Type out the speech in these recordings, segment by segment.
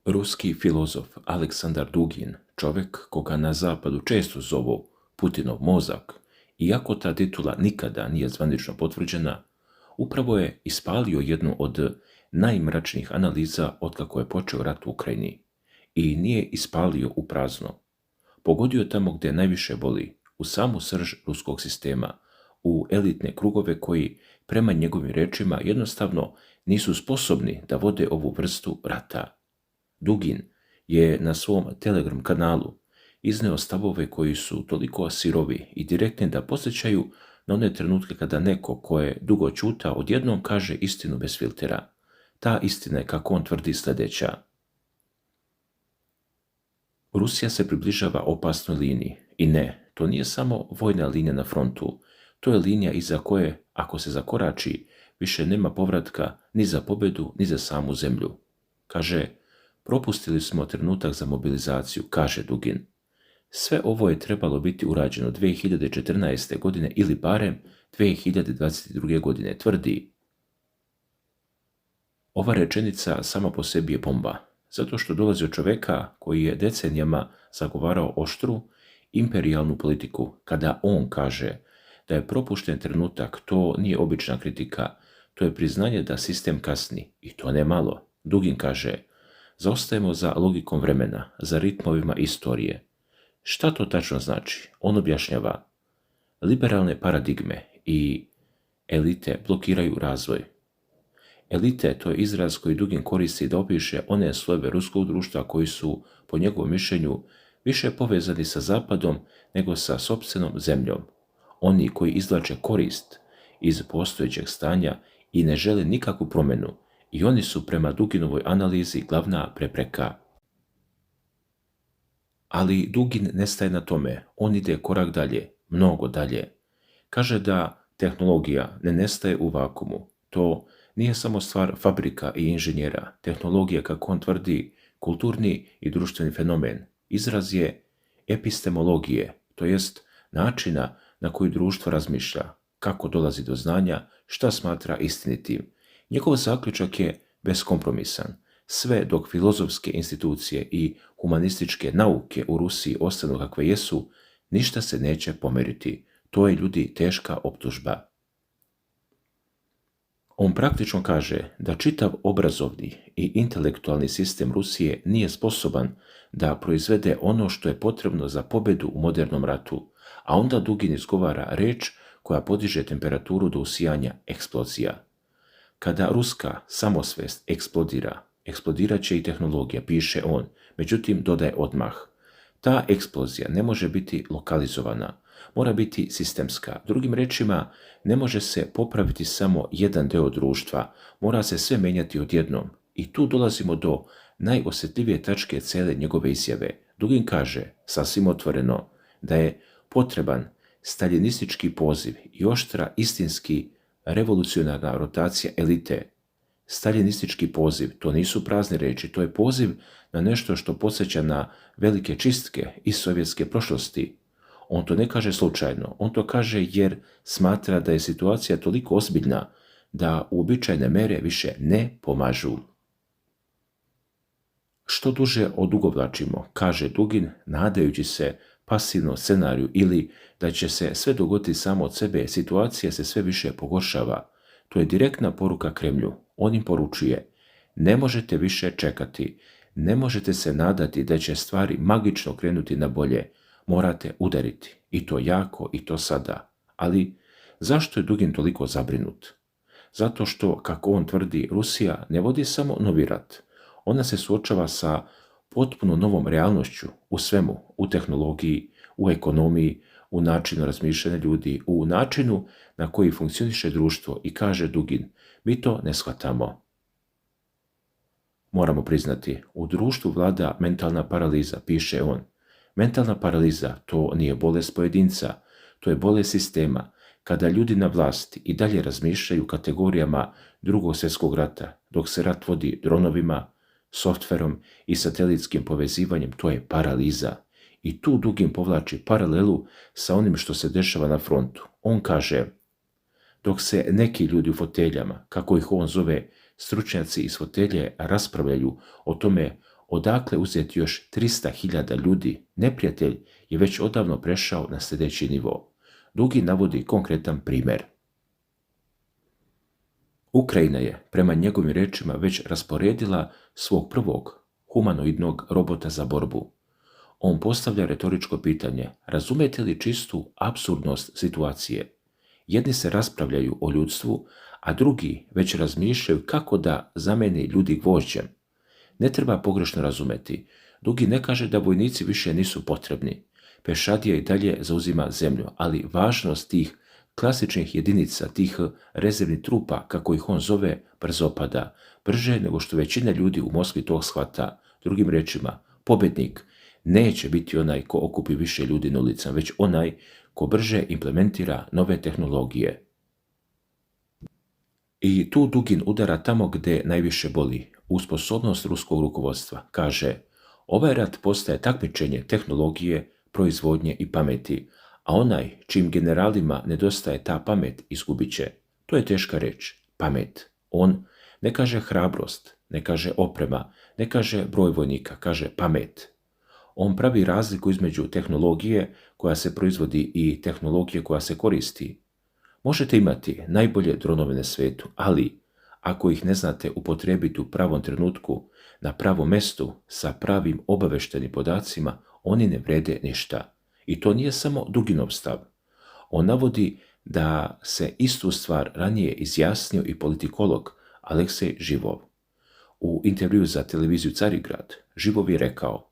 Ruski filozof Aleksandar Dugin, čovjek koga na zapadu često zovu Putinov mozak, iako ta titula nikada nije zvanično potvrđena, upravo je ispalio jednu od najmračnijih analiza otkako je počeo rat u Ukrajini. I nije ispalio u prazno. Pogodio tamo gdje najviše boli, u samu srž ruskog sistema, u elitne krugove koji, prema njegovim rečima, jednostavno nisu sposobni da vode ovu vrstu rata. Dugin je na svom Telegram kanalu izneo stavove koji su toliko sirovi i direktni da podsjećaju na one trenutke kada neko ko je dugo ćutao odjednom kaže istinu bez filtera. Ta istina je, kako on tvrdi, sljedeća. Rusija se približava opasnoj liniji i ne, to nije samo vojna linija na frontu, to je linija iza koje, ako se zakorači, više nema povratka ni za pobjedu, ni za samu zemlju. Kaže, propustili smo trenutak za mobilizaciju, kaže Dugin. Sve ovo je trebalo biti urađeno 2014. godine ili barem 2022. godine, tvrdi. Ova rečenica sama po sebi je bomba, zato što dolazi od čovjeka koji je decenijama zagovarao oštru, imperijalnu politiku. Kada on kaže da je propušten trenutak, to nije obična kritika, to je priznanje da sistem kasni, i to ne malo. Dugin kaže, zaostajemo za logikom vremena, za ritmovima istorije. Šta to tačno znači? On objašnjava, liberalne paradigme i elite blokiraju razvoj. Elite, to je izraz koji Dugin koristi da opiše one slojeve ruskog društva koji su, po njegovom mišljenju, više povezani sa zapadom nego sa sopstvenom zemljom. Oni koji izvlače korist iz postojećeg stanja i ne žele nikakvu promjenu, i oni su prema Duginovoj analizi glavna prepreka. Ali Dugin ne staje na tome, on ide korak dalje, mnogo dalje. Kaže da tehnologija ne nestaje u vakumu. To nije samo stvar fabrika i inženjera. Tehnologija, kako on tvrdi, kulturni i društveni fenomen. Izraz je epistemologije, to jest načina na koji društvo razmišlja, kako dolazi do znanja, šta smatra istinitim. Njegov zaključak je beskompromisan. Sve dok filozofske institucije i humanističke nauke u Rusiji ostanu kakve jesu, ništa se neće pomeriti. To je, ljudi, teška optužba. On praktično kaže da čitav obrazovni i intelektualni sistem Rusije nije sposoban da proizvede ono što je potrebno za pobjedu u modernom ratu, a onda Dugin izgovara reč koja podiže temperaturu do usijanja, eksplozija. Kada ruska samosvest eksplodira, eksplodirat će i tehnologija, piše on, međutim dodaje odmah. Ta eksplozija ne može biti lokalizovana, mora biti sistemska. Drugim rečima, ne može se popraviti samo jedan deo društva, mora se sve menjati odjednom. I tu dolazimo do najosjetljivije tačke cele njegove izjave. Dugin kaže, sasvim otvoreno, da je potreban staljinistički poziv i oštra istinski revolucionarna rotacija elite. Staljinistički poziv, to nisu prazne reči, to je poziv na nešto što podsjeća na velike čistke iz sovjetske prošlosti. On to ne kaže slučajno, on to kaže jer smatra da je situacija toliko ozbiljna da uobičajene mere više ne pomažu. Što duže odugovlačimo, kaže Dugin, nadajući se pasivnom scenariju ili da će se sve dogoditi samo od sebe, situacija se sve više pogoršava. To je direktna poruka Kremlju. On im poručuje, ne možete više čekati, ne možete se nadati da će stvari magično krenuti na bolje, morate udariti, i to jako, i to sada. Ali zašto je Dugin toliko zabrinut? Zato što, kako on tvrdi, Rusija ne vodi samo novi rat. Ona se suočava sa potpuno novom realnošću u svemu, u tehnologiji, u ekonomiji, u načinu razmišljanja ljudi, u načinu na koji funkcioniše društvo, i kaže Dugin, mi to ne shvatamo. Moramo priznati, u društvu vlada mentalna paraliza, piše on. Mentalna paraliza, to nije bolest pojedinca, to je bolest sistema, kada ljudi na vlasti i dalje razmišljaju kategorijama Drugog svjetskog rata, dok se rat vodi dronovima, softverom i satelitskim povezivanjem, to je paraliza. I tu Dugin povlači paralelu sa onim što se dešava na frontu. On kaže, dok se neki ljudi u foteljama, kako ih on zove, stručnjaci iz fotelje raspravljaju o tome Odakle uzeti još 300.000 ljudi? Neprijatelj je već odavno prešao na sljedeći nivo. Dugin navodi konkretan primjer. Ukrajina je, prema njegovim rečima, već rasporedila svog prvog humanoidnog robota za borbu. On postavlja retoričko pitanje: razumete li čistu apsurdnost situacije? Jedni se raspravljaju o ljudstvu, a drugi već razmišljaju kako da zameni ljudi gvožđem. Ne treba pogrešno razumeti. Dugin ne kaže da vojnici više nisu potrebni. Pešadija i dalje zauzima zemlju, ali važnost tih klasičnih jedinica, tih rezervnih trupa, kako ih on zove, brzo pada, brže nego što većina ljudi u Moskvi to shvata. Drugim rečima, pobjednik neće biti onaj ko okupi više ljudi na ulicama, već onaj ko brže implementira nove tehnologije. I tu Dugin udara tamo gdje najviše boli, u sposobnost ruskog rukovodstva. Kaže, ovaj rat postaje takmičenje tehnologije, proizvodnje i pameti, a onaj čim generalima nedostaje ta pamet izgubit će. To je teška reč, pamet. On ne kaže hrabrost, ne kaže oprema, ne kaže broj vojnika, kaže pamet. On pravi razliku između tehnologije koja se proizvodi i tehnologije koja se koristi. Možete imati najbolje dronove na svijetu, ali ako ih ne znate upotrijebiti u pravom trenutku, na pravom mjestu, sa pravim obavještajnim podacima, oni ne vrede ništa. I to nije samo Duginov stav. On navodi da se istu stvar ranije izjasnio i politikolog Aleksej Živov. U intervju za televiziju Carigrad, Živov je rekao: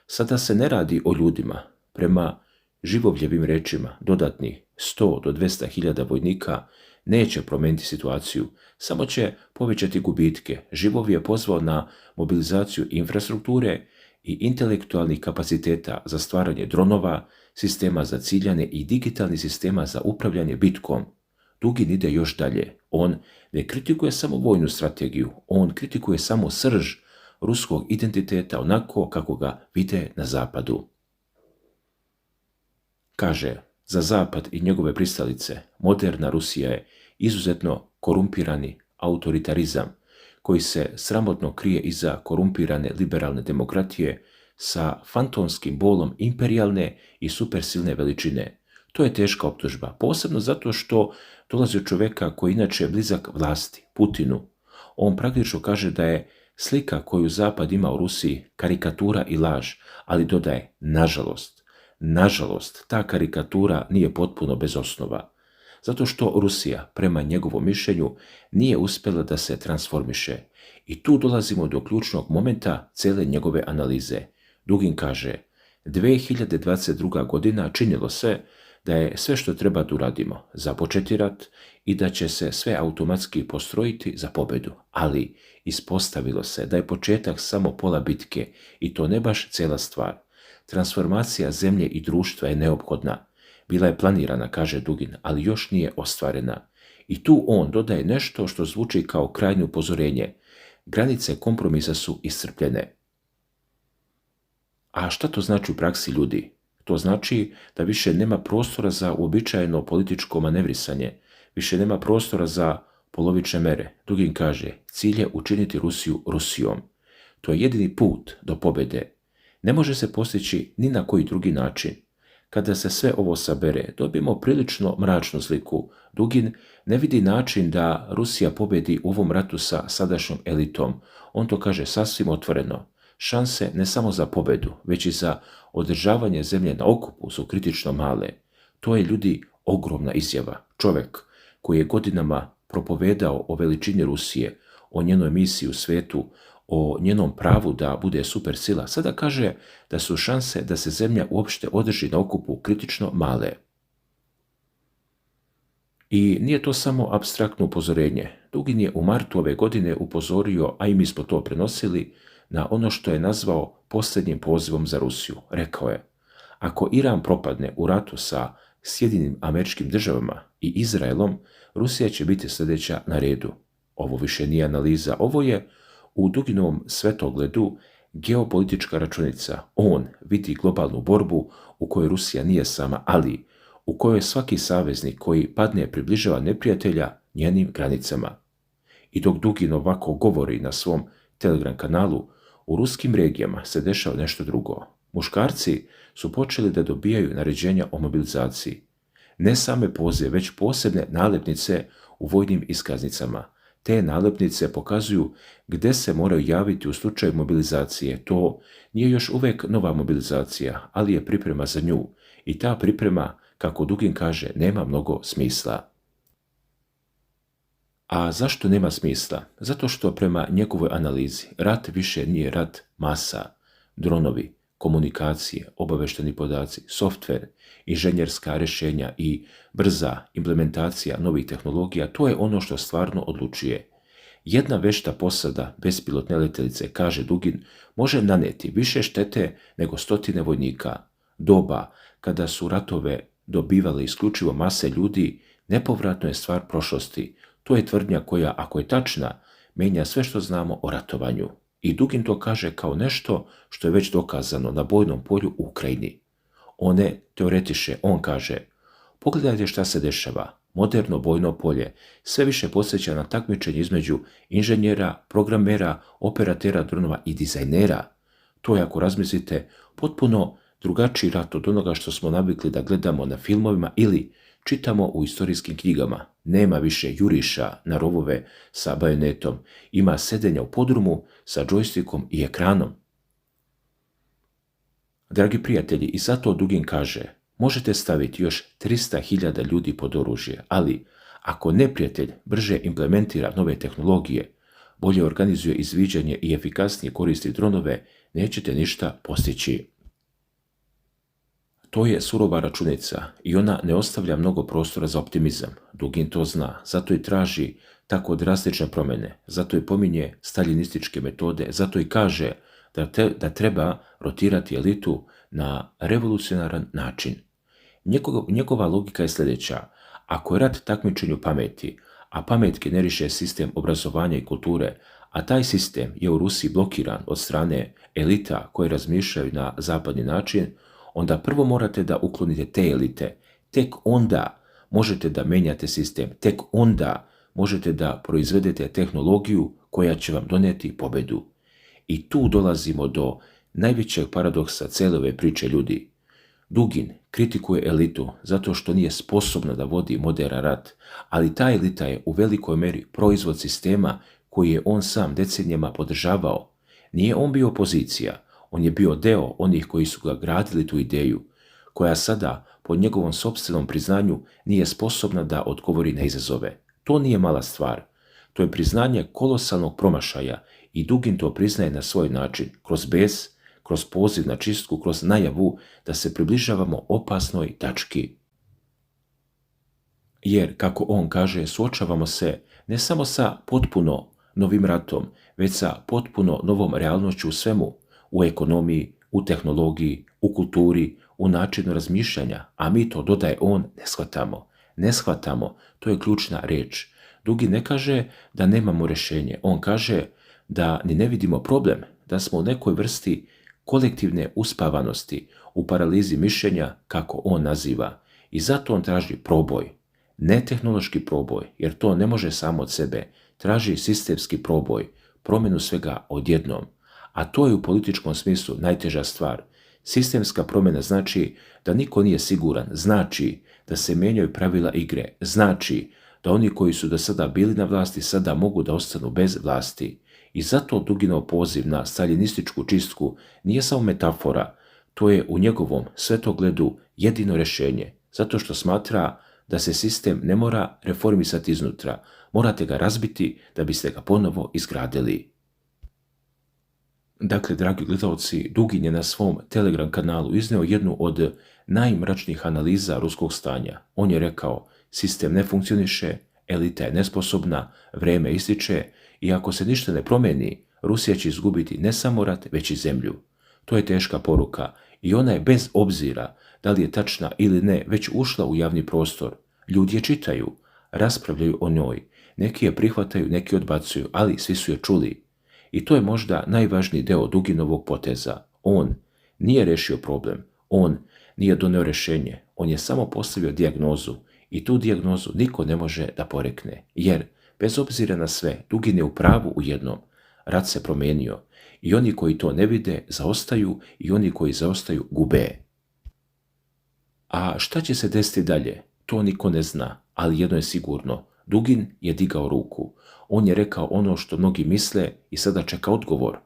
sada se ne radi o ljudima. Prema Živovljevim rečima, dodatnih 100 do 200.000 vojnika neće promijeniti situaciju, samo će povećati gubitke. Živov je pozvao na mobilizaciju infrastrukture i intelektualnih kapaciteta za stvaranje dronova, sistema za ciljanje i digitalnih sistema za upravljanje bitkom. Dugin ide još dalje. On ne kritikuje samo vojnu strategiju, on kritikuje samo srž ruskog identiteta onako kako ga vide na zapadu. Kaže, za zapad i njegove pristalice moderna Rusija je izuzetno korumpirani autoritarizam koji se sramotno krije iza korumpirane liberalne demokratije sa fantomskim bolom imperijalne i supersilne veličine. To je teška optužba, posebno zato što dolazi od čovjeka koji inače je blizak vlasti, Putinu. On praktično kaže da je slika koju Zapad ima u Rusiji karikatura i laž, ali dodaje nažalost. Nažalost, ta karikatura nije potpuno bez osnova, zato što Rusija, prema njegovom mišljenju, nije uspjela da se transformiše. I tu dolazimo do ključnog momenta cele njegove analize. Dugin kaže, 2022. godina činilo se da je sve što treba da uradimo započeti rat i da će se sve automatski postrojiti za pobjedu, ali ispostavilo se da je početak samo pola bitke i to ne baš cijela stvar. Transformacija zemlje i društva je neophodna. Bila je planirana, kaže Dugin, ali još nije ostvarena. I tu on dodaje nešto što zvuči kao krajnje upozorenje. Granice kompromisa su iscrpljene. A šta to znači u praksi, ljudi? To znači da više nema prostora za uobičajeno političko manevrisanje, više nema prostora za polovične mere. Dugin kaže, cilj je učiniti Rusiju Rusijom. To je jedini put do pobjede. Ne može se postići ni na koji drugi način. Kada se sve ovo sabere, dobijemo prilično mračnu sliku. Dugin ne vidi način da Rusija pobjedi u ovom ratu sa sadašnjom elitom. On to kaže sasvim otvoreno. Šanse ne samo za pobjedu, već i za održavanje zemlje na okupu su kritično male. To je, ljudi, ogromna izjava. Čovjek koji je godinama propovedao o veličini Rusije, o njenoj misiji u svijetu, o njenom pravu da bude supersila, sada kaže da su šanse da se zemlja uopšte održi na okupu kritično male. I nije to samo apstraktno upozorenje. Dugin je u martu ove godine upozorio, a i mi smo to prenosili, na ono što je nazvao posljednjim pozivom za Rusiju. Rekao je, ako Iran propadne u ratu sa Sjedinjenim Američkim Državama i Izraelom, Rusija će biti sljedeća na redu. Ovo više nije analiza, ovo je u Duginovom svetogledu geopolitička računica. On vidi globalnu borbu u kojoj Rusija nije sama, ali u kojoj svaki saveznik koji padne približava neprijatelja njenim granicama. I dok Dugin ovako govori na svom Telegram kanalu, U ruskim regijama se dešava nešto drugo. Muškarci su počeli da dobijaju naređenja o mobilizaciji. Ne same pozive, već posebne nalepnice u vojnim iskaznicama. Te nalepnice pokazuju gde se moraju javiti u slučaju mobilizacije. To nije još uvek nova mobilizacija, ali je priprema za nju. I ta priprema, kako Dugin kaže, nema mnogo smisla. A zašto nema smisla? Zato što prema njegovoj analizi rat više nije rat masa, dronovi, komunikacije, obavešteni podaci, softver, inženjerska rješenja i brza implementacija novih tehnologija, to je ono što stvarno odlučuje. Jedna vešta posada bespilotne letjelice, kaže Dugin, može naneti više štete nego stotine vojnika. Doba kada su ratove dobivale isključivo mase ljudi, nepovratno je stvar prošlosti. To je tvrdnja koja, ako je tačna, menja sve što znamo o ratovanju. I Dugin to kaže kao nešto što je već dokazano na bojnom polju u Ukrajini. On ne teoretiše, on kaže, pogledajte šta se dešava. Moderno bojno polje sve više podsjeća na takmičenje između inženjera, programera, operatera dronova i dizajnera. To je, ako razmislite, potpuno drugačiji rat od onoga što smo navikli da gledamo na filmovima ili čitamo u istorijskim knjigama. Nema više juriša na rovove sa bajonetom, ima sedenja u podrumu sa džojstikom i ekranom. Dragi prijatelji, i zato Dugin kaže, možete staviti još 300.000 ljudi pod oružje, ali ako neprijatelj brže implementira nove tehnologije, bolje organizuje izviđanje i efikasnije koristi dronove, nećete ništa postići. To je surova računica i ona ne ostavlja mnogo prostora za optimizam. Dugin to zna, zato i traži tako drastične promjene, zato i pominje staljinističke metode, zato i kaže da treba rotirati elitu na revolucionaran način. Njegova logika je sljedeća. Ako je rat takmičenju pameti, a pamet generiše sistem obrazovanja i kulture, a taj sistem je u Rusiji blokiran od strane elita koje razmišljaju na zapadni način, onda prvo morate da uklonite te elite. Tek onda možete da menjate sistem. Tek onda možete da proizvedete tehnologiju koja će vam doneti pobedu. I tu dolazimo do najvećeg paradoksa cele ove priče, ljudi. Dugin kritikuje elitu zato što nije sposobna da vodi moderan rat, ali ta elita je u velikoj meri proizvod sistema koji je on sam decenijama podržavao. Nije on bio opozicija, on je bio deo onih koji su ga gradili tu ideju, koja sada, po njegovom sopstvenom priznanju, nije sposobna da odgovori na izazove. To nije mala stvar. To je priznanje kolosalnog promašaja i Dugin to priznaje na svoj način, kroz bes, kroz poziv na čistku, kroz najavu da se približavamo opasnoj tački. Jer, kako on kaže, suočavamo se ne samo sa potpuno novim ratom, već sa potpuno novom realnošću u svemu, u ekonomiji, u tehnologiji, u kulturi, u načinu razmišljanja, a mi to, dodaje on, ne shvatamo. Ne shvatamo, to je ključna reč. Dugin ne kaže da nemamo rješenje, on kaže da ni ne vidimo problem, da smo u nekoj vrsti kolektivne uspavanosti, u paralizi mišljenja, kako on naziva. I zato on traži proboj. Ne tehnološki proboj, jer to ne može samo od sebe. Traži sistemski proboj, promjenu svega odjednom. A to je u političkom smislu najteža stvar. Sistemska promjena znači da niko nije siguran, znači da se mijenjaju pravila igre, znači da oni koji su do sada bili na vlasti sada mogu da ostanu bez vlasti. I zato Duginov poziv na staljinističku čistku nije samo metafora, to je u njegovom svetogledu jedino rješenje, zato što smatra da se sistem ne mora reformisati iznutra, morate ga razbiti da biste ga ponovo izgradili. Dakle, dragi gledalci, Dugin je na svom Telegram kanalu izneo jednu od najmračnijih analiza ruskog stanja. On je rekao, sistem ne funkcioniše, elita je nesposobna, vrijeme ističe i ako se ništa ne promijeni, Rusija će izgubiti ne samo rat, već i zemlju. To je teška poruka i ona je bez obzira da li je tačna ili ne već ušla u javni prostor. Ljudi je čitaju, raspravljaju o njoj, neki je prihvataju, neki odbacuju, ali svi su je čuli. I to je možda najvažniji deo Duginovog poteza. On nije rešio problem, on nije doneo rješenje, on je samo postavio dijagnozu i tu dijagnozu niko ne može da porekne, jer bez obzira na sve, Dugin je u pravu u jednom. Rat se promijenio I oni koji to ne vide zaostaju i oni koji zaostaju gube. A šta će se desiti dalje? To niko ne zna, ali jedno je sigurno. Dugin je digao ruku. On je rekao ono što mnogi misle i sada čeka odgovor.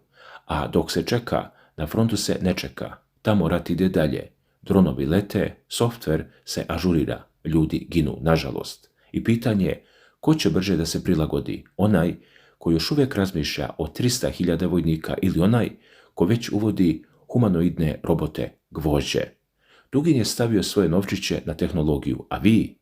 A dok se čeka, na frontu se ne čeka. Tamo rat ide dalje. Dronovi lete, softver se ažurira. Ljudi ginu, nažalost. I pitanje je, ko će brže da se prilagodi? Onaj koji još uvijek razmišlja o 300.000 vojnika ili onaj ko već uvodi humanoidne robote, gvožđe. Dugin je stavio svoje novčiće na tehnologiju, a vi